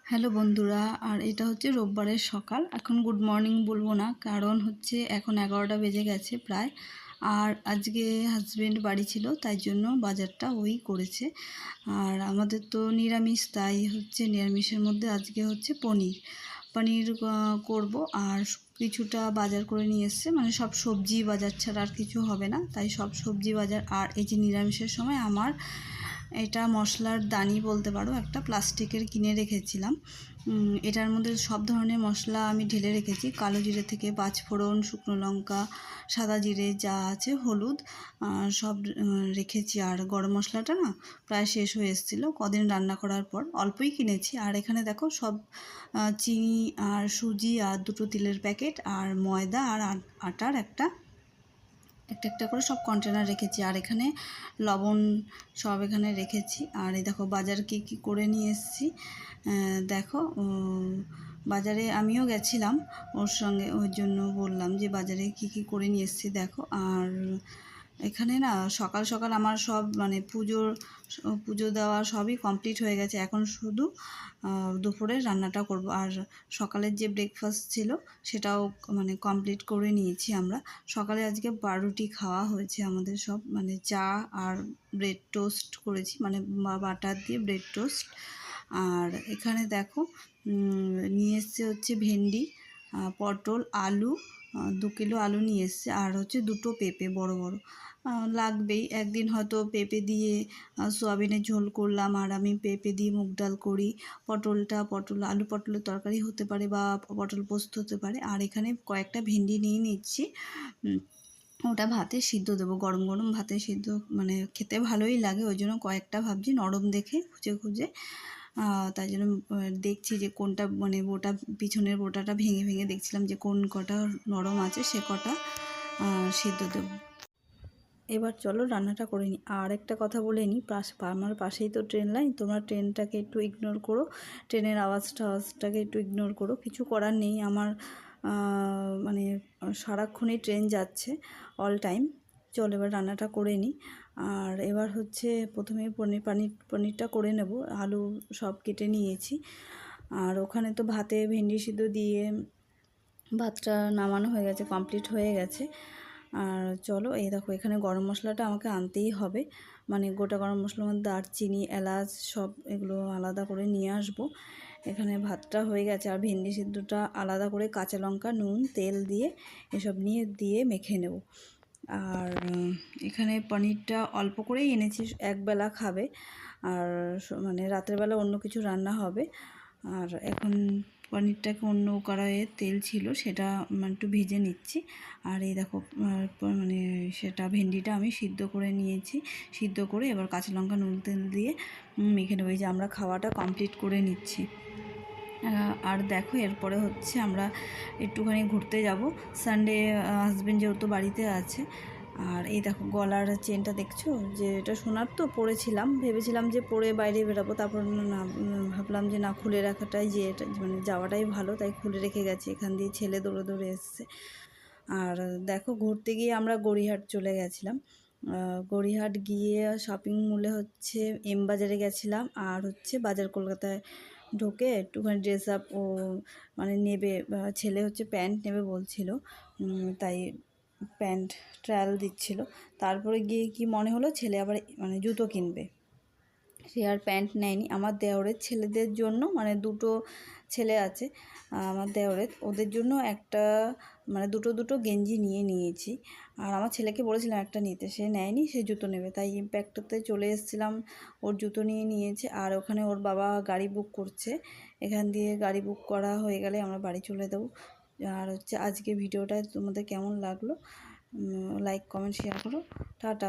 Hello বন্ধুরা, আর এটা হচ্ছে রোববারের সকাল। এখন গুড মর্নিং বলবো না, কারণ হচ্ছে এখন 11টা বেজে গেছে প্রায়। আর আজকে হাজবেন্ড বাড়ি ছিল, তাই জন্য বাজারটা ওই করেছে। আর আমাদের তো নিরামিষ, তাই হচ্ছে নিরামিষের মধ্যে আজকে হচ্ছে পনির পনির করব। আর কিছুটা বাজার করে নিয়ে এসছে, মানে সব সবজি বাজার ছাড়া আর কিছু হবে না, তাই সব সবজি বাজার। আর এই যে নিরামিষের সময় আমার এটা মশলার দানি বলতে পারো, একটা প্লাস্টিকের কিনে রেখেছিলাম। এটার মধ্যে সব ধরনের মশলা আমি ঢেলে রেখেছি, কালো জিরে থেকে পাঁচফোড়ন, শুকনো লঙ্কা, সাদা জিরে যা আছে, হলুদ সব রেখেছি। আর গরম মশলাটা না প্রায় শেষ হয়ে এসেছিলো কদিন রান্না করার পর, অল্পই কিনেছি। আর এখানে দেখো সব চিনি আর সুজি আর দুটো তিলের প্যাকেট আর ময়দা আর আটার একটা একটা করে সব কন্টেনার রেখেছি। আর এখানে লবণ সব এখানে রেখেছি। আর এই দেখো বাজার কি করে নিয়ে এসেছি। দেখো বাজারে আমিও গেছিলাম ওর সঙ্গে, ওর জন্য বললাম যে বাজারে কি করে নিয়ে এসেছি দেখো। আর এখানে না সকাল সকাল আমার সব মানে পুজো দেওয়া সবই কমপ্লিট হয়ে গেছে। এখন শুধু দুপুরের রান্নাটা করব। আর সকালের যে ব্রেকফাস্ট ছিল সেটাও মানে কমপ্লিট করে নিয়েছি আমরা। সকালে আজকে পাউরুটি খাওয়া হয়েছে আমাদের সব, মানে চা আর ব্রেড টোস্ট করেছি, মানে বাটার দিয়ে ব্রেড টোস্ট। আর এখানে দেখো নিয়ে এসছে হচ্ছে ভেন্ডি, পটল, আলু, 2 কিলো আলু নিয়ে এসছে। আর হচ্ছে দুটো পেঁপে বড় বড় লাগবেই। একদিন হয়তো পেঁপে দিয়ে সোয়াবিনের ঝোল করলাম, আর আমি পেঁপে দিয়ে মুগ ডাল করি। আলু পটলের তরকারি হতে পারে, বা পটল পোস্ত হতে পারে। আর এখানে কয়েকটা ভেন্ডি নিয়ে নিচ্ছি, ওটা ভাতে সিদ্ধ দেবো, গরম গরম ভাতে সিদ্ধ, মানে খেতে ভালোই লাগে। ওই জন্য কয়েকটা ভাবছি নরম দেখে খুঁজে তাই জন্য দেখছি যে কোনটা, মানে পিছনের বোটাটা ভেঙে দেখছিলাম যে কোন কটা নরম আছে, সে কটা সিদ্ধ দেবো। এবার চলো রান্নাটা করে নিই। আর একটা কথা বলে নিই, আমার পাশেই তো ট্রেন লাইন, তোমরা ট্রেনটাকে একটু ইগনোর করো, ট্রেনের আওয়াজটাকে একটু ইগনোর করো। কিছু করার নেই, আমার মানে সারাক্ষণই ট্রেন যাচ্ছে, অল টাইম। চলো এবার রান্নাটা করে নিই। আর এবার হচ্ছে প্রথমে পনিরটা করে নেব। আলু সব কেটে নিয়েছি। আর ওখানে তো ভাতে ভেন্ডি সিদ্ধ দিয়ে ভাতটা নামানো হয়ে গেছে, কমপ্লিট হয়ে গেছে। আর চলো এই দেখো এখানে গরম মশলাটা আমাকে আনতেই হবে, মানে গোটা গরম মশলার মধ্যে দারচিনি, এলাচ সব এগুলো আলাদা করে নিয়ে আসবো। এখানে ভাতটা হয়ে গেছে। আর ভেন্ডি সিদ্ধটা আলাদা করে কাঁচা লঙ্কা, নুন, তেল দিয়ে এসব দিয়ে মেখে নেব। আর এখানে পনিরটা অল্প করেই এনেছি, একবেলা খাবে। আর মানে রাতের বেলা অন্য কিছু রান্না হবে। আর এখন পনিরটাকে অন্য কড়াইয়ে তেল ছিল, সেটা একটু ভেজে নিচ্ছি। আর এই দেখো মানে সেটা ভেন্ডিটা আমি সিদ্ধ করে নিয়েছি, সিদ্ধ করে এবার কাঁচা লঙ্কা, নুন, তেল দিয়ে মেখে নেবো। এই যে আমরা খাওয়াটা কমপ্লিট করে নিচ্ছি। আর দেখো এরপরে হচ্ছে আমরা একটুখানি ঘুরতে যাব, সানডে হাজবেন্ড যেহেতু বাড়িতে আছে। আর এই দেখো গলার চেনটা দেখছো, যে এটা সোনার তো পরেছিলাম, ভেবেছিলাম যে পরে বাইরে বেরাবো, তারপর না ভাবলাম যে না, খুলে রাখাটাই, যে এটা মানে যাওয়াটাই ভালো, তাই খুলে রেখে গেছি। এখান দিয়ে ছেলে দৌড়ে এসছে। আর দেখো ঘুরতে গিয়ে আমরা গড়িয়াহাট চলে গেছিলাম। গড়িয়াহাট গিয়ে শপিং মলে হচ্ছে এম বাজারে গেছিলাম। আর হচ্ছে বাজার কলকাতায় ঢুকে একটুখানি ড্রেস আপ ও মানে নেবে, ছেলে হচ্ছে প্যান্ট নেবে বলছিল, তাই প্যান্ট ট্রায়াল দিচ্ছিল। তারপরে গিয়ে কি মনে হলো, ছেলে আবার মানে জুতো কিনবে, সে আর প্যান্ট নেয়নি। আমার দেওরের ছেলেদের জন্য, মানে দুটো ছেলে আছে আমার দেওরের, ওদের জন্য একটা মানে দুটো গেঞ্জি নিয়েছি। আর আমার ছেলেকে বলেছিলাম একটা নিতে, সে নেয়নি, সে জুতো নেবে, তাই ইম্প্যাক্টতে চলে এসেছিলাম। ওর জুতো নিয়েছে। আর ওখানে ওর বাবা গাড়ি বুক করছে, এখান দিয়ে গাড়ি বুক করা হয়ে গেলে আমরা বাড়ি চলে দেবো। আর হচ্ছে আজকে ভিডিওটা তোমাদের কেমন লাগলো, লাইক, কমেন্ট, শেয়ার করো। টাটা।